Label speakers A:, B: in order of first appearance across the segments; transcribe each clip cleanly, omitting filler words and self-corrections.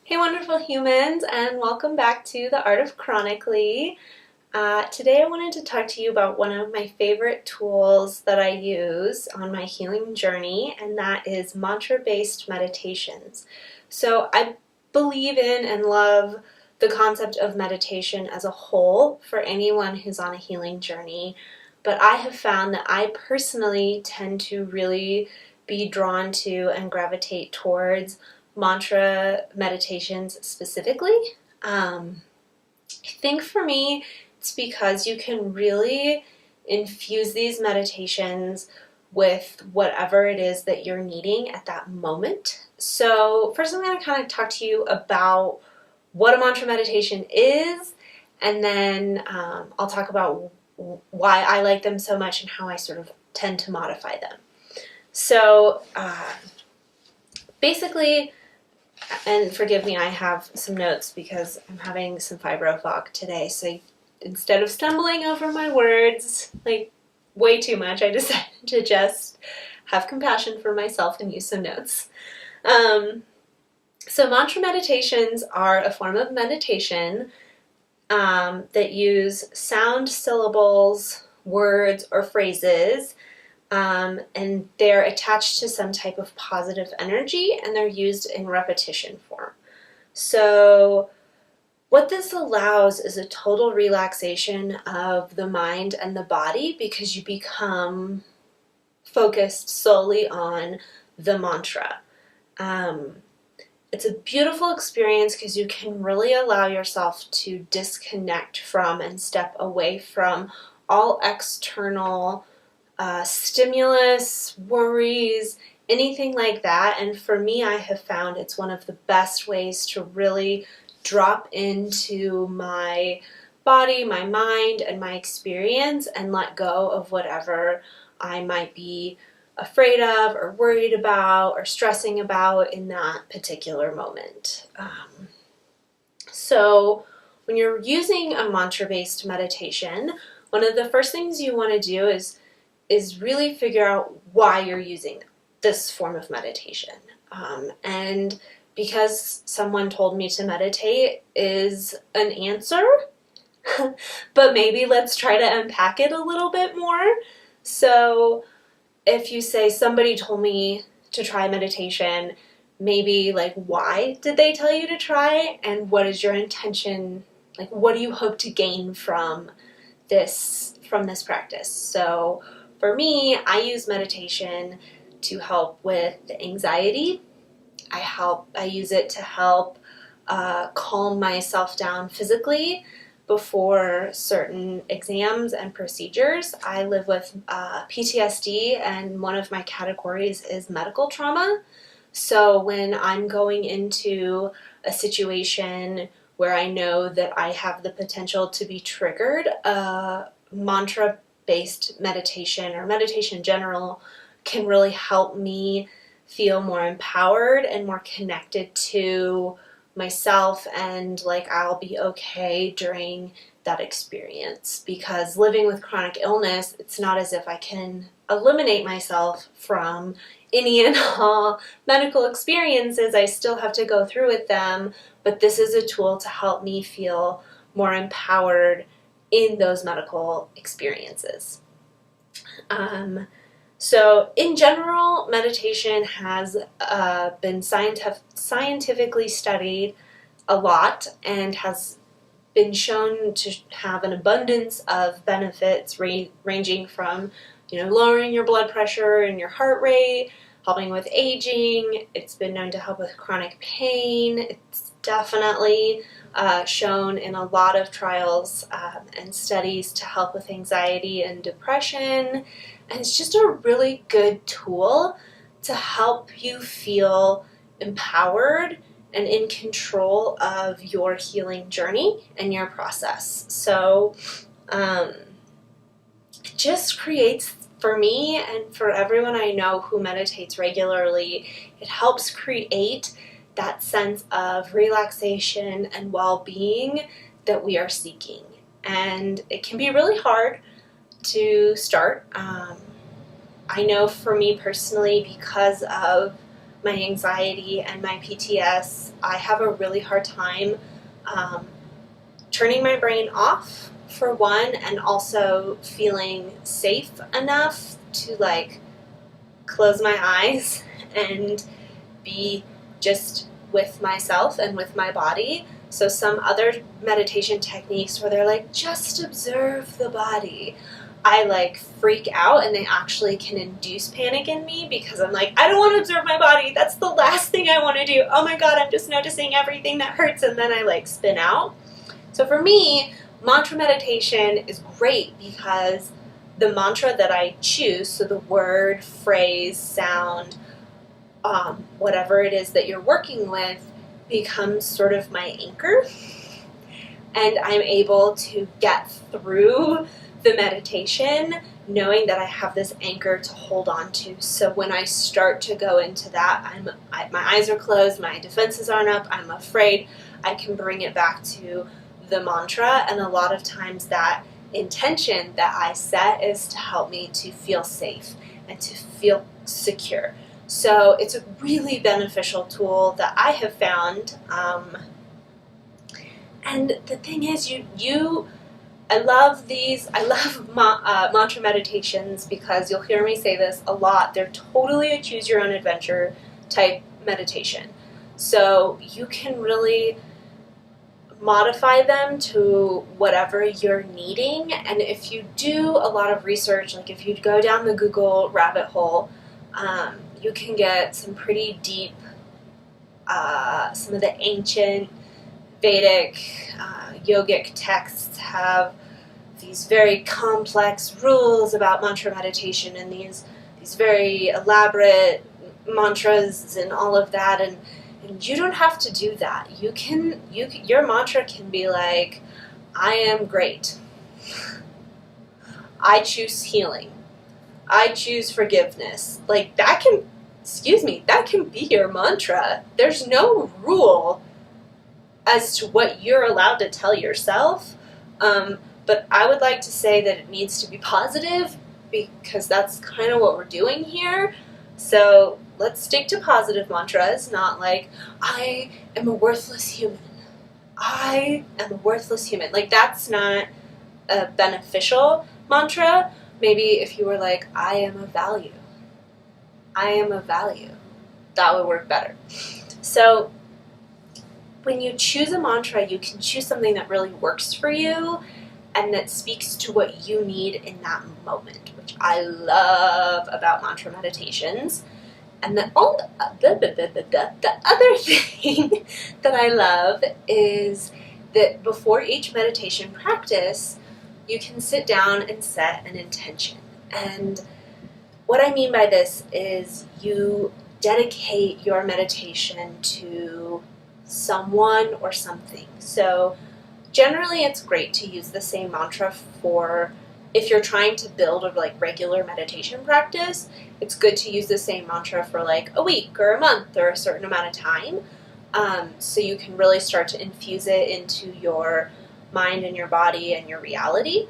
A: Hey wonderful humans, and welcome back to The Art of Chronically. Today I wanted to talk to you about one of my favorite tools that I use on my healing journey, and that is mantra-based meditations. So I believe in and love the concept of meditation as a whole for anyone who's on a healing journey, but I have found that I personally tend to really be drawn to and gravitate towards mantra meditations specifically. I think for me, it's because you can really infuse these meditations with whatever it is that you're needing at that moment. So first I'm going to kind of talk to you about what a mantra meditation is, and then I'll talk about why I like them so much and how I sort of tend to modify them. So basically, and forgive me, I have some notes because I'm having some fibro fog today, so instead of stumbling over my words like way too much, I decided to just have compassion for myself and use some notes. So mantra meditations are a form of meditation that use sound syllables, words, or phrases, and they're attached to some type of positive energy, and they're used in repetition form. So what this allows is a total relaxation of the mind and the body because you become focused solely on the mantra. It's a beautiful experience because you can really allow yourself to disconnect from and step away from all external stimulus, worries, anything like that. And for me, I have found it's one of the best ways to really drop into my body, my mind, and my experience and let go of whatever I might be afraid of or worried about or stressing about in that particular moment. So when you're using a mantra-based meditation, one of the first things you want to do is really figure out why you're using this form of meditation. And because someone told me to meditate is an answer, but maybe let's try to unpack it a little bit more. So if you say somebody told me to try meditation, maybe like why did they tell you to try, and what is your intention, like what do you hope to gain from this practice? So for me, I use meditation to help with anxiety. I use it to help calm myself down physically before certain exams and procedures. I live with PTSD, and one of my categories is medical trauma. So when I'm going into a situation where I know that I have the potential to be triggered, mantra-based meditation or meditation in general can really help me feel more empowered and more connected to myself, and like I'll be okay during that experience. Because living with chronic illness, it's not as if I can eliminate myself from any and all medical experiences. I still have to go through with them, but this is a tool to help me feel more empowered in those medical experiences. So in general, meditation has been scientifically studied a lot and has been shown to have an abundance of benefits ranging from, lowering your blood pressure and your heart rate, helping with aging. It's been known to help with chronic pain. It's definitely shown in a lot of trials and studies to help with anxiety and depression. And it's just a really good tool to help you feel empowered and in control of your healing journey and your process. So it just creates, for me and for everyone I know who meditates regularly, it helps create that sense of relaxation and well-being that we are seeking. And it can be really hard to start. I know for me personally, because of my anxiety and my PTS, I have a really hard time turning my brain off, for one, and also feeling safe enough to like close my eyes and be just with myself and with my body. So some other meditation techniques where they're like, just observe the body, I like freak out, and they actually can induce panic in me because I'm like, I don't want to observe my body. That's the last thing I want to do. Oh my God, I'm just noticing everything that hurts, and then I like spin out. So for me, mantra meditation is great because the mantra that I choose, so the word, phrase, sound, whatever it is that you're working with, becomes sort of my anchor, and I'm able to get through the meditation knowing that I have this anchor to hold on to. So when I start to go into that, my eyes are closed, my defenses aren't up, I'm afraid, I can bring it back to the mantra, and a lot of times that intention that I set is to help me to feel safe and to feel secure. So it's a really beneficial tool that I have found. And the thing is, I love these. I love mantra meditations because you'll hear me say this a lot. They're totally a choose your own adventure type meditation. So you can really modify them to whatever you're needing. And if you do a lot of research, like if you go down the Google rabbit hole, you can get some pretty deep, some of the ancient Vedic yogic texts have these very complex rules about mantra meditation and these very elaborate mantras and all of that, and you don't have to do that. Your mantra can be like, I am great. I choose healing. I choose forgiveness. Like that can be your mantra. There's no rule as to what you're allowed to tell yourself. But I would like to say that it needs to be positive because that's kind of what we're doing here. So let's stick to positive mantras, not like, I am a worthless human. I am a worthless human. Like that's not a beneficial mantra. Maybe if you were like, I am of value. I am of value. That would work better. So when you choose a mantra, you can choose something that really works for you and that speaks to what you need in that moment, which I love about mantra meditations. And the other thing that I love is that before each meditation practice, you can sit down and set an intention. And what I mean by this is you dedicate your meditation to someone or something. So generally it's great to use the same mantra for, if you're trying to build a like regular meditation practice, it's good to use the same mantra for like a week or a month or a certain amount of time, so you can really start to infuse it into your mind and your body and your reality.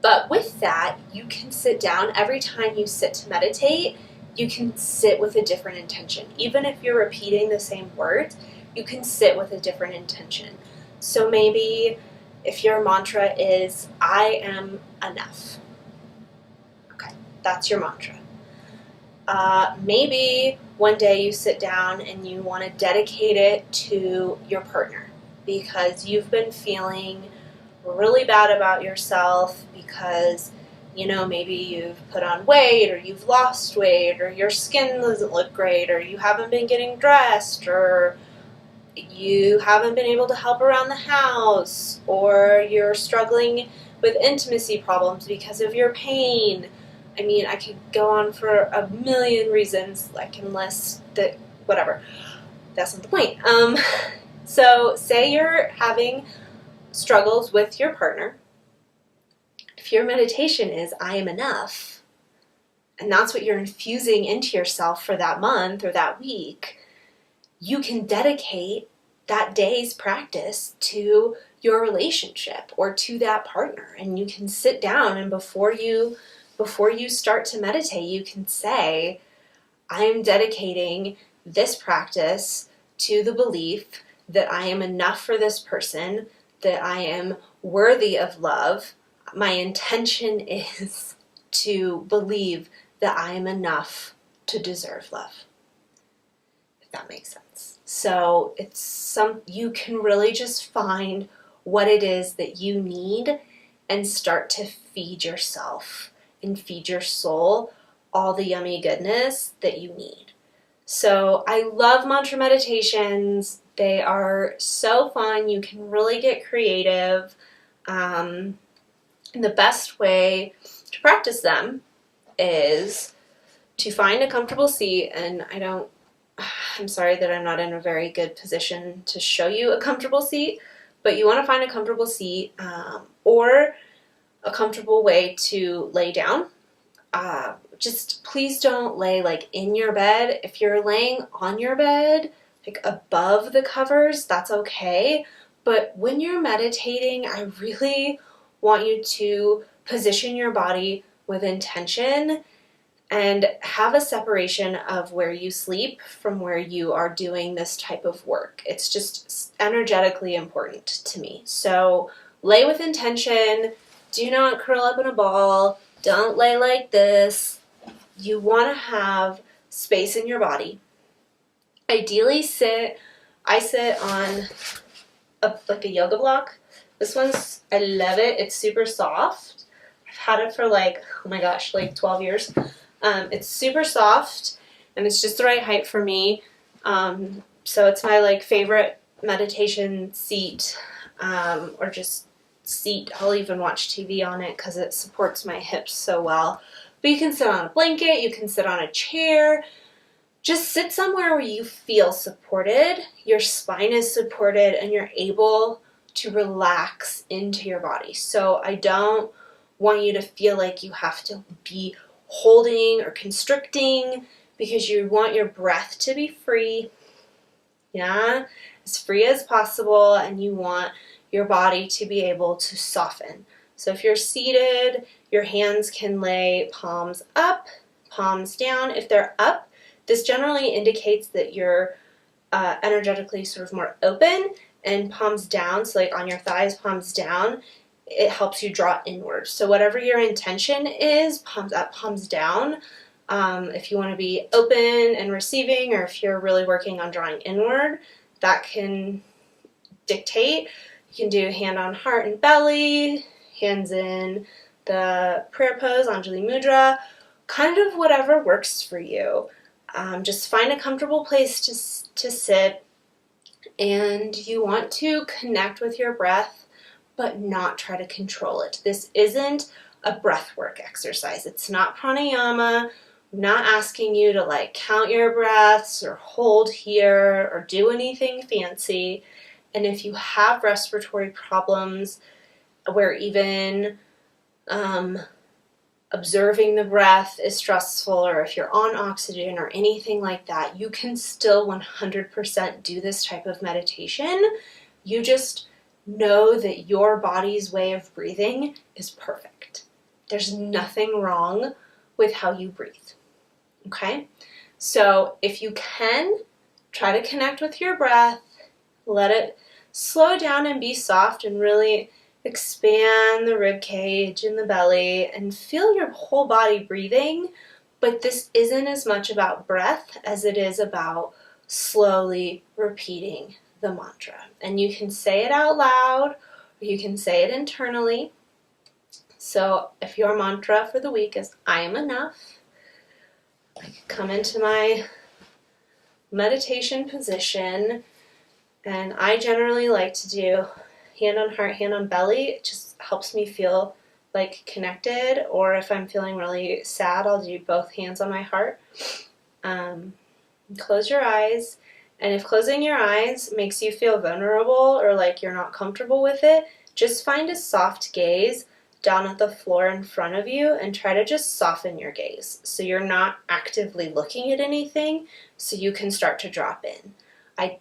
A: But with that, you can sit down every time you sit to meditate. You can sit with a different intention. Even if you're repeating the same words, you can sit with a different intention. So maybe if your mantra is, I am enough. Okay, that's your mantra. Maybe one day you sit down and you want to dedicate it to your partner because you've been feeling really bad about yourself because, you know, maybe you've put on weight or you've lost weight or your skin doesn't look great or you haven't been getting dressed or you haven't been able to help around the house or you're struggling with intimacy problems because of your pain. I mean, I could go on for a million reasons. I can list that, whatever. That's not the point. So say you're having struggles with your partner. If your meditation is, I am enough, and that's what you're infusing into yourself for that month or that week, you can dedicate that day's practice to your relationship or to that partner. And you can sit down and before you start to meditate, you can say, I am dedicating this practice to the belief that I am enough for this person, that I am worthy of love. My intention is to believe that I am enough to deserve love, if that makes sense. So you can really just find what it is that you need and start to feed yourself and feed your soul all the yummy goodness that you need. So I love mantra meditations. They are so fun. You can really get creative. And the best way to practice them is to find a comfortable seat. And I'm sorry that I'm not in a very good position to show you a comfortable seat, but you want to find a comfortable seat or a comfortable way to lay down. Just please don't lay like in your bed. If you're laying on your bed, like above the covers, that's okay. But when you're meditating, I really want you to position your body with intention and have a separation of where you sleep from where you are doing this type of work. It's just energetically important to me. So lay with intention. Do not curl up in a ball. Don't lay like this. You want to have space in your body. Ideally I sit on like a yoga block. This one's, I love it. It's super soft. I've had it for like 12 years. It's super soft and it's just the right height for me. So it's my like favorite meditation seat, or just seat. I'll even watch TV on it because it supports my hips so well. But you can sit on a blanket, you can sit on a chair. Just sit somewhere where you feel supported, your spine is supported, and you're able to relax into your body. So I don't want you to feel like you have to be holding or constricting, because you want your breath to be free, as free as possible, and you want your body to be able to soften. So if you're seated, your hands can lay palms up, palms down. If they're up, this generally indicates that you're energetically sort of more open, and palms down, so like on your thighs, palms down, it helps you draw inward. So whatever your intention is, palms up, palms down. If you want to be open and receiving, or if you're really working on drawing inward, that can dictate. You can do hand on heart and belly, hands in the prayer pose, Anjali Mudra, kind of whatever works for you. Just find a comfortable place to sit, and you want to connect with your breath, but not try to control it. This isn't a breathwork exercise. It's not pranayama. I'm not asking you to like count your breaths or hold here or do anything fancy. And if you have respiratory problems where even observing the breath is stressful, or if you're on oxygen or anything like that, you can still 100% do this type of meditation. You just know that your body's way of breathing is perfect. There's nothing wrong with how you breathe. Okay? So if you can, try to connect with your breath, let it slow down and be soft, and really expand the rib cage and the belly and feel your whole body breathing. But this isn't as much about breath as it is about slowly repeating the mantra. And you can say it out loud, or you can say it internally. So if your mantra for the week is I am enough, I can come into my meditation position, and I generally like to do hand on heart, hand on belly. It just helps me feel like connected. Or if I'm feeling really sad, I'll do both hands on my heart. Close your eyes. And if closing your eyes makes you feel vulnerable or like you're not comfortable with it, just find a soft gaze down at the floor in front of you and try to just soften your gaze. So you're not actively looking at anything, so you can start to drop in.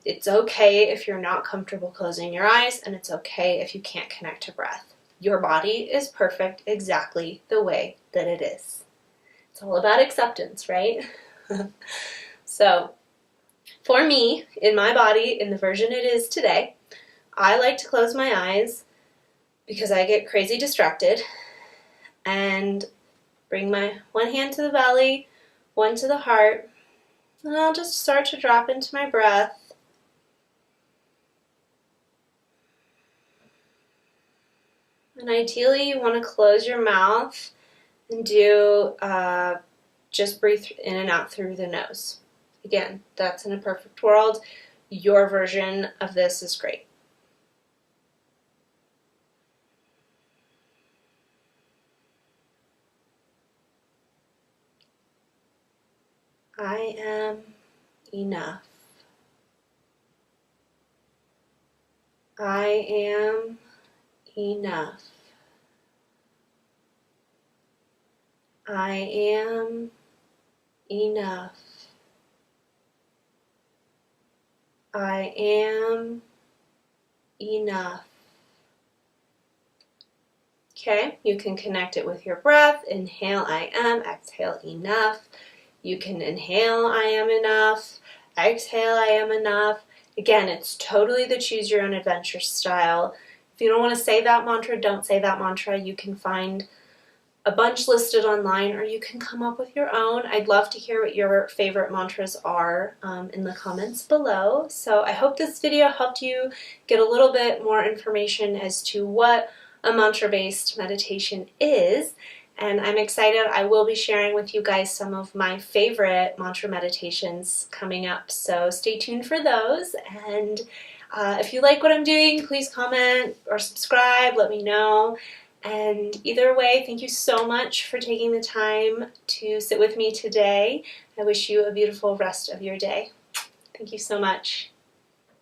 A: It's okay if you're not comfortable closing your eyes, and it's okay if you can't connect to breath. Your body is perfect exactly the way that it is. It's all about acceptance, right? So, for me, in my body, in the version it is today, I like to close my eyes because I get crazy distracted and bring my one hand to the belly, one to the heart, and I'll just start to drop into my breath. And ideally, you want to close your mouth and do just breathe in and out through the nose. Again, that's in a perfect world. Your version of this is great. I am enough. I am enough. I am enough. I am enough. Okay, you can connect it with your breath. Inhale, I am. Exhale, enough. You can inhale, I am enough. Exhale, I am enough. Again, it's totally the choose your own adventure style. If you don't want to say that mantra, don't say that mantra. You can find a bunch listed online, or you can come up with your own. I'd love to hear what your favorite mantras are in the comments below. So I hope this video helped you get a little bit more information as to what a mantra-based meditation is. And I'm excited. I will be sharing with you guys some of my favorite mantra meditations coming up. So stay tuned for those. And if you like what I'm doing, please comment or subscribe. Let me know. And either way, thank you so much for taking the time to sit with me today. I wish you a beautiful rest of your day. Thank you so much.